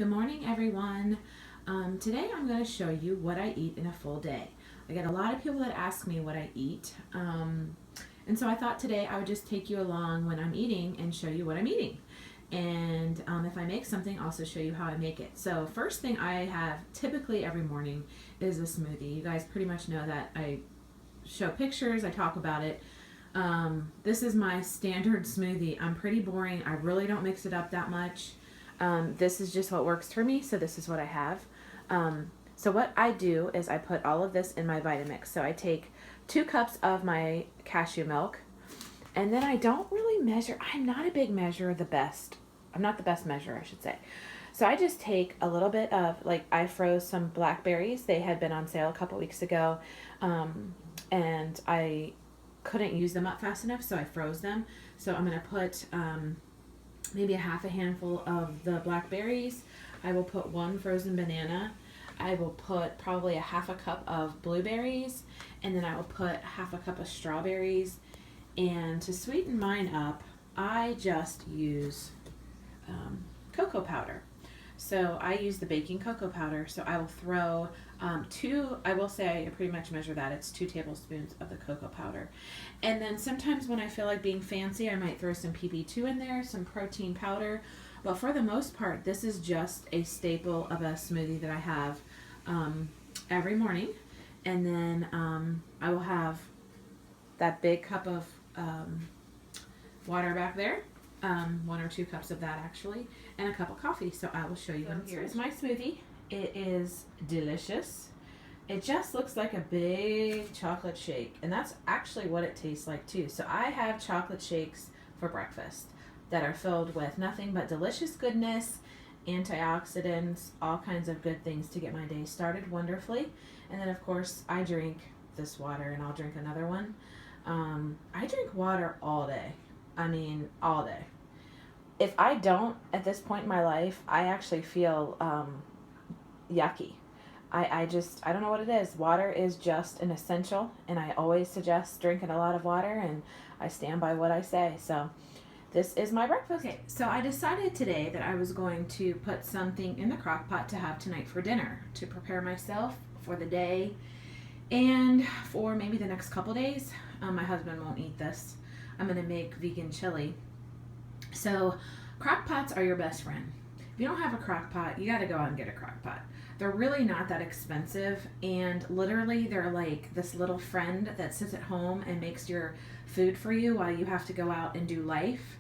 Good morning, everyone. Today I'm going to show you what I eat in a full day. I get a lot of people that ask me what I eat, and so I thought today I would just take you along when I'm eating and show you what I'm eating. And if I make something, I'll also show you how I make it. So first thing I have typically every morning is a smoothie. You guys pretty much know that I show pictures, I talk about it. This is my standard smoothie. I'm pretty boring. I really don't mix it up that much. This is just what works for me, so this is what I have. So what I do is I put all of this in my Vitamix. So I take 2 cups of my cashew milk, and then I don't really measure. I'm not a big measurer, I'm not the best measurer, I should say. So I just take a little bit of, like, I froze some blackberries. They had been on sale a couple weeks ago, and I couldn't use them up fast enough, so I froze them. So I'm going to put maybe a half a handful of the blackberries. I will put 1 frozen banana. I will put probably a half a cup of blueberries, and then I will put half a cup of strawberries. And to sweeten mine up, I just use cocoa powder. So I use the baking cocoa powder. So I will throw I will say I pretty much measure that. It's 2 tablespoons of the cocoa powder. And then sometimes when I feel like being fancy, I might throw some PB2 in there, some protein powder. But for the most part, this is just a staple of a smoothie that I have every morning. And then I will have that big cup of water back there. 1 or 2 cups of that actually, and a cup of coffee. So I will show you what here's my smoothie. It is delicious. It just looks like a big chocolate shake, and that's actually what it tastes like too. So I have chocolate shakes for breakfast that are filled with nothing but delicious goodness, antioxidants, all kinds of good things to get my day started wonderfully. And then of course I drink this water, and I'll drink another one. I drink water all day. I mean, all day. If I don't at this point in my life, I actually feel yucky. I don't know what it is. Water is just an essential, and I always suggest drinking a lot of water, and I stand by what I say. So this is my breakfast. Okay, so I decided today that I was going to put something in the crock pot to have tonight for dinner, to prepare myself for the day and for maybe the next couple days. My husband won't eat this. I'm going to make vegan chili. So crock pots are your best friend. If you don't have a crock pot, you got to go out and get a crock pot. They're really not that expensive, and literally they're like this little friend that sits at home and makes your food for you while you have to go out and do life.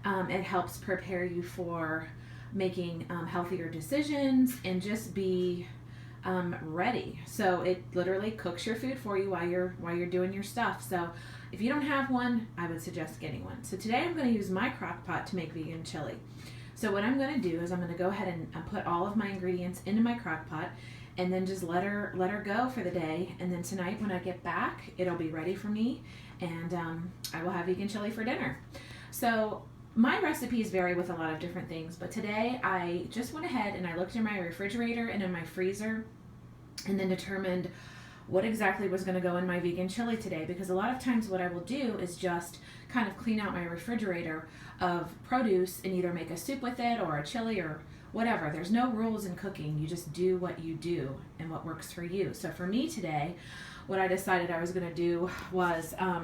It helps prepare you for making healthier decisions and just be ready. So it literally cooks your food for you while you're doing your stuff. So if you don't have one, I would suggest getting one. So today I'm going to use my crock pot to make vegan chili. So what I'm going to do is I'm going to go ahead and put all of my ingredients into my crock pot, and then just let her go for the day. And then tonight when I get back, it'll be ready for me, and I will have vegan chili for dinner. So my recipes vary with a lot of different things, but today I just went ahead and I looked in my refrigerator and in my freezer, and then determined what exactly was going to go in my vegan chili today, because a lot of times what I will do is just kind of clean out my refrigerator of produce and either make a soup with it or a chili or whatever. There's no rules in cooking. You just do what you do and what works for you. So for me today, what I decided I was going to do was I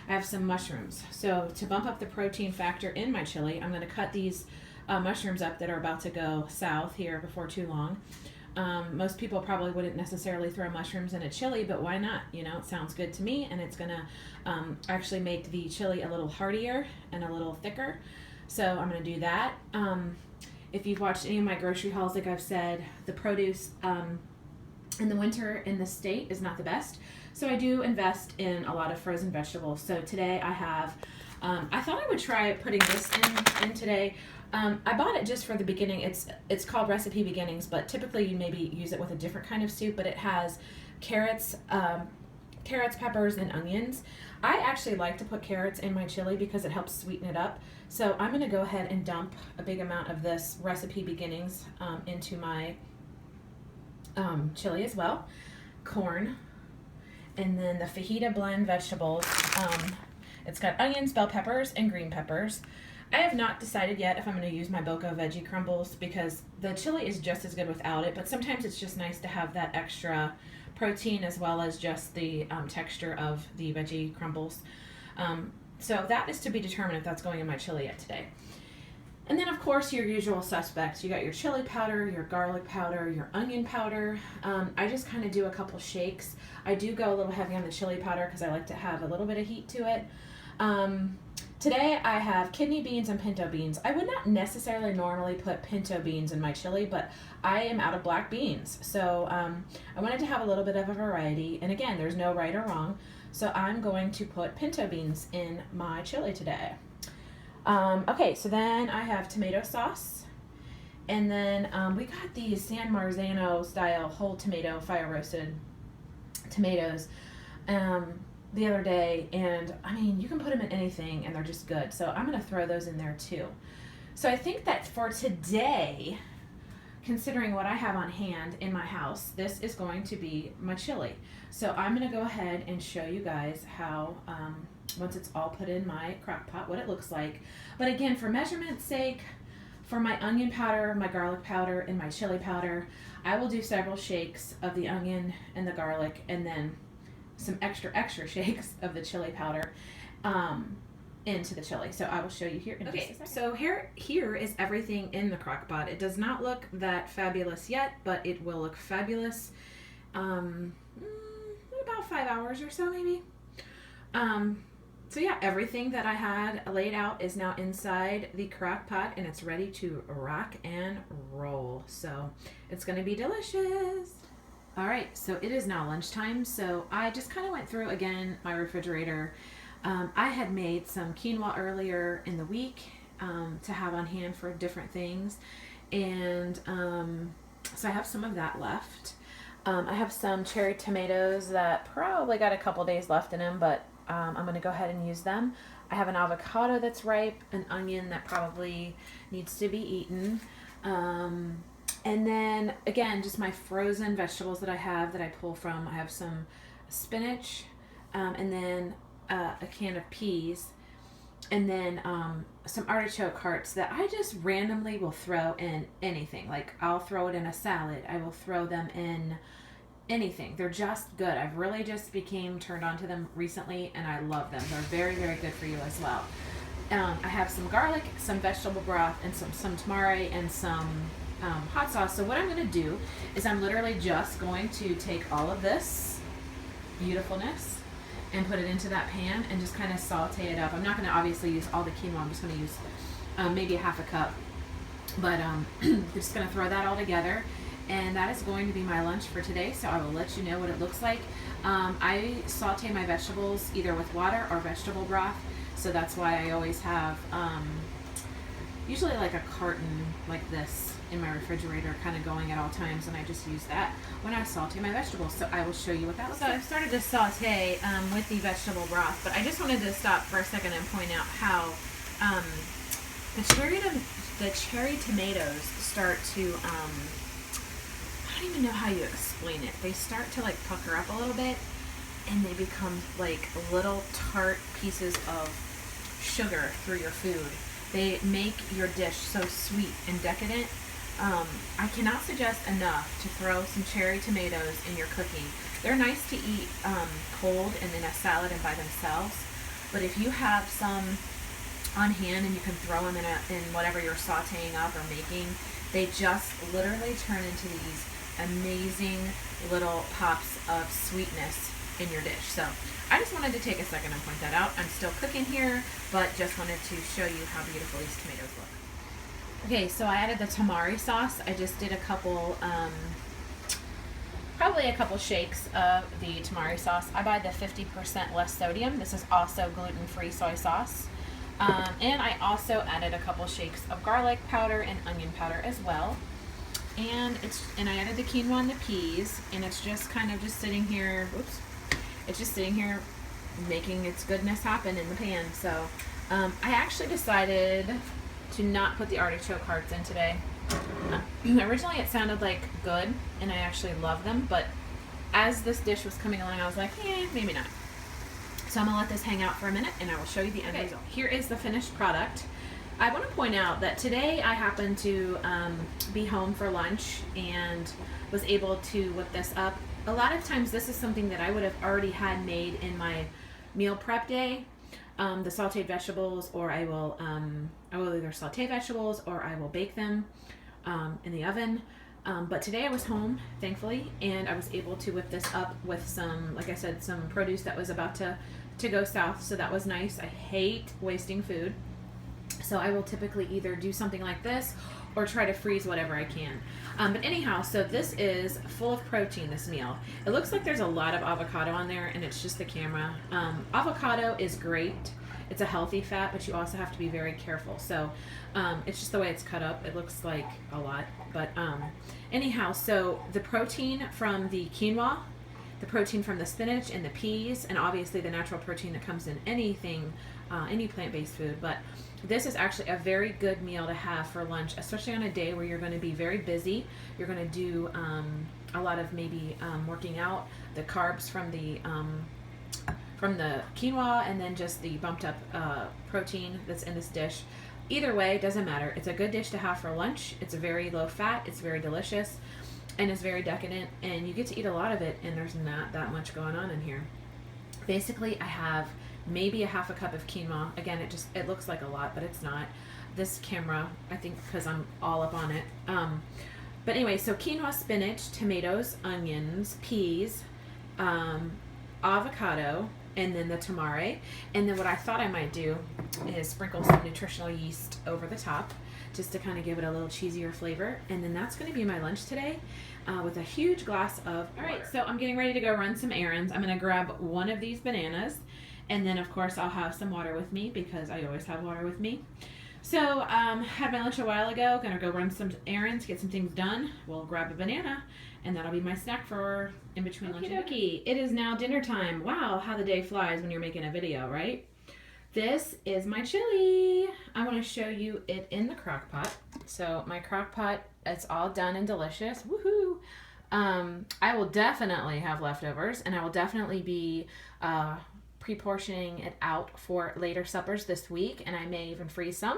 have some mushrooms. So to bump up the protein factor in my chili, I'm going to cut these mushrooms up that are about to go south here before too long. Most people probably wouldn't necessarily throw mushrooms in a chili, but why not? You know, it sounds good to me, and it's going to actually make the chili a little heartier and a little thicker. So I'm going to do that. If you've watched any of my grocery hauls, like I've said, the produce in the winter in the state is not the best. So I do invest in a lot of frozen vegetables. So today I have, I thought I would try putting this in today. I bought it just for the beginning. It's called Recipe Beginnings, but typically you maybe use it with a different kind of soup, but it has carrots, peppers, and onions. I actually like to put carrots in my chili because it helps sweeten it up. So I'm going to go ahead and dump a big amount of this Recipe Beginnings into my chili as well. Corn, and then the fajita blend vegetables. It's got onions, bell peppers, and green peppers. I have not decided yet if I'm going to use my Boca veggie crumbles because the chili is just as good without it, but sometimes it's just nice to have that extra protein as well as just the texture of the veggie crumbles. So that is to be determined if that's going in my chili yet today. And then, of course, your usual suspects. You got your chili powder, your garlic powder, your onion powder. I just kind of do a couple shakes. I do go a little heavy on the chili powder because I like to have a little bit of heat to it. Today I have kidney beans and pinto beans. I would not necessarily normally put pinto beans in my chili, but I am out of black beans. So I wanted to have a little bit of a variety. And again, there's no right or wrong. So I'm going to put pinto beans in my chili today. Okay, so then I have tomato sauce. And then we got these San Marzano style whole tomato fire roasted tomatoes the other day, and I mean, you can put them in anything and they're just good. So I'm going to throw those in there too. So I think that for today, considering what I have on hand in my house, this is going to be my chili. So I'm going to go ahead and show you guys how, once it's all put in my crock pot, what it looks like. But again, for measurement's sake, for my onion powder, my garlic powder, and my chili powder, I will do several shakes of the onion and the garlic, and then some extra shakes of the chili powder into the chili. So I will show you here in just a second. So here is everything in the crock pot. It does not look that fabulous yet, but it will look fabulous in about 5 hours or so maybe. So yeah, everything that I had laid out is now inside the crock pot and it's ready to rock and roll. So it's going to be delicious. All right, so it is now lunchtime. So I just kind of went through again my refrigerator. I had made some quinoa earlier in the week to have on hand for different things. And so I have some of that left. I have some cherry tomatoes that probably got a couple days left in them, but I'm going to go ahead and use them. I have an avocado that's ripe, an onion that probably needs to be eaten. And then, again, just my frozen vegetables that I have that I pull from. I have some spinach, and then a can of peas, and then some artichoke hearts that I just randomly will throw in anything. Like, I'll throw it in a salad. I will throw them in anything. They're just good. I've really just became turned on to them recently, and I love them. They're very, very good for you as well. I have some garlic, some vegetable broth, and some tamari, and some hot sauce. So what I'm going to do is I'm literally just going to take all of this beautifulness and put it into that pan and just kind of saute it up. I'm not going to obviously use all the quinoa. I'm just going to use maybe a half a cup. But I'm just going to throw that all together. And that is going to be my lunch for today. So I will let you know what it looks like. I saute my vegetables either with water or vegetable broth. So that's why I always have usually like a carton like this in my refrigerator kind of going at all times, and I just use that when I saute my vegetables. So I will show you what that looks like. So I've started to saute with the vegetable broth, but I just wanted to stop for a second and point out how the cherry tomatoes start to I don't even know how you explain it. They start to like pucker up a little bit, and they become like little tart pieces of sugar through your food. They make your dish so sweet and decadent. I cannot suggest enough to throw some cherry tomatoes in your cooking. They're nice to eat cold and in a salad and by themselves, but if you have some on hand and you can throw them in whatever you're sauteing up or making, they just literally turn into these amazing little pops of sweetness in your dish. So I just wanted to take a second and point that out. I'm still cooking here, but just wanted to show you how beautiful these tomatoes look. Okay, so I added the tamari sauce. I just did a couple, probably a couple shakes of the tamari sauce. I buy the 50% less sodium. This is also gluten-free soy sauce. And I also added a couple shakes of garlic powder and onion powder as well. And I added the quinoa and the peas, and it's just kind of just sitting here. Oops. It's just sitting here making its goodness happen in the pan. So I actually decided to not put the artichoke hearts in today. Originally it sounded like good, and I actually love them, but as this dish was coming along, I was like, maybe not. So I'm gonna let this hang out for a minute, and I will show you the end result. Here is the finished product. I want to point out that today I happened to be home for lunch and was able to whip this up. A lot of times this is something that I would have already had made in my meal prep day. The sauteed vegetables, or I will either saute vegetables or I will bake them in the oven. But today I was home, thankfully, and I was able to whip this up with some, like I said, some produce that was about to go south. So that was nice. I hate wasting food. So I will typically either do something like this or try to freeze whatever I can. But anyhow, so this is full of protein, this meal. It looks like there's a lot of avocado on there, and it's just the camera. Avocado is great. It's a healthy fat, but you also have to be very careful. So it's just the way it's cut up. It looks like a lot. But anyhow, so the protein from the quinoa, the protein from the spinach and the peas, and obviously the natural protein that comes in anything, any plant-based food. But this is actually a very good meal to have for lunch, especially on a day where you're going to be very busy. You're going to do a lot of maybe working out, the carbs from the quinoa, and then just the bumped up protein that's in this dish. Either way, it doesn't matter. It's a good dish to have for lunch. It's very low fat. It's very delicious. And it's very decadent, and you get to eat a lot of it, and there's not that much going on in here. Basically, I have maybe a half a cup of quinoa. Again, it looks like a lot, but it's not. This camera, I think because I'm all up on it. But anyway, so quinoa, spinach, tomatoes, onions, peas, avocado, and then the tamari. And then what I thought I might do is sprinkle some nutritional yeast over the top, just to kind of give it a little cheesier flavor. And then that's going to be my lunch today, with a huge glass of water. All right, so I'm getting ready to go run some errands. I'm going to grab one of these bananas, and then of course I'll have some water with me because I always have water with me. So had my lunch a while ago. Going to go run some errands, get some things done. We'll grab a banana, and that'll be my snack for in between lunch and dinner. It is now dinner time. Wow, how the day flies when you're making a video, right? This is my chili. I want to show you it in the crock pot. So my crock pot, it's all done and delicious. Woohoo! I will definitely have leftovers, and I will definitely be pre-portioning it out for later suppers this week, and I may even freeze some,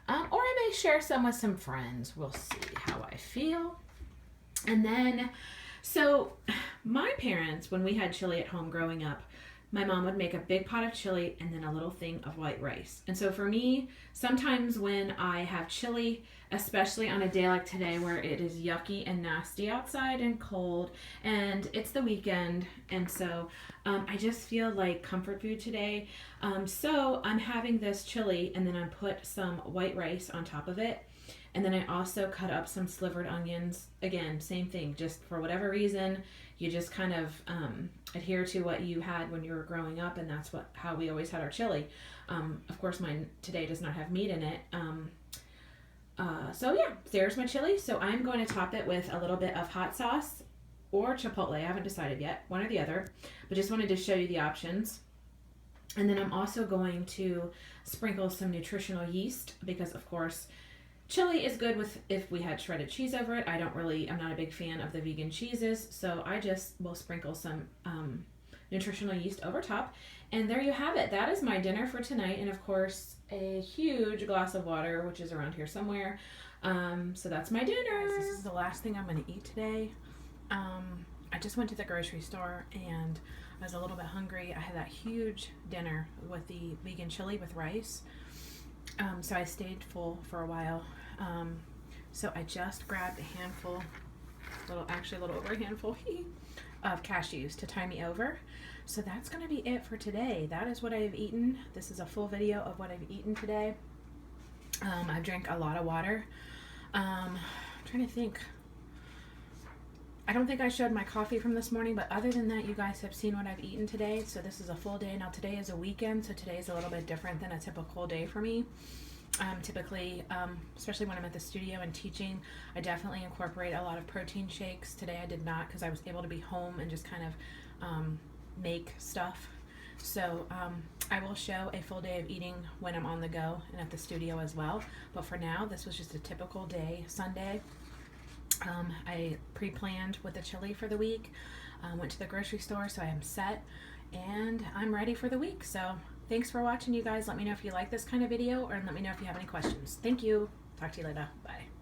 or I may share some with some friends. We'll see how I feel. And then, so my parents, when we had chili at home growing up, my mom would make a big pot of chili and then a little thing of white rice. And so for me, sometimes when I have chili, especially on a day like today where it is yucky and nasty outside and cold, and it's the weekend, and so I just feel like comfort food today. So I'm having this chili, and then I put some white rice on top of it. And then I also cut up some slivered onions. Again, same thing, just for whatever reason, you just kind of adhere to what you had when you were growing up, and that's how we always had our chili. Of course, mine today does not have meat in it. So yeah, there's my chili. So I'm going to top it with a little bit of hot sauce or chipotle. I haven't decided yet, one or the other, but just wanted to show you the options. And then I'm also going to sprinkle some nutritional yeast because, of course, chili is good with if we had shredded cheese over it. I'm not a big fan of the vegan cheeses, so I just will sprinkle some nutritional yeast over top. And there you have it. That is my dinner for tonight. And of course, a huge glass of water, which is around here somewhere. So that's my dinner. This is the last thing I'm going to eat today. I just went to the grocery store and I was a little bit hungry. I had that huge dinner with the vegan chili with rice. So I stayed full for a while. So I just grabbed a handful, a little over a handful of cashews to tie me over. So that's going to be it for today. That is what I have eaten. This is a full video of what I've eaten today. I've drank a lot of water. I'm trying to think. I don't think I showed my coffee from this morning, but other than that, you guys have seen what I've eaten today. So this is a full day. Now today is a weekend, so today is a little bit different than a typical day for me. Typically, especially when I'm at the studio and teaching, I definitely incorporate a lot of protein shakes. Today I did not because I was able to be home and just kind of make stuff. So I will show a full day of eating when I'm on the go and at the studio as well. But for now, this was just a typical day, Sunday. I pre-planned with the chili for the week, went to the grocery store, so I am set and I'm ready for the week. So thanks for watching, you guys. Let me know if you like this kind of video, or let me know if you have any questions. Thank you. Talk to you later. Bye.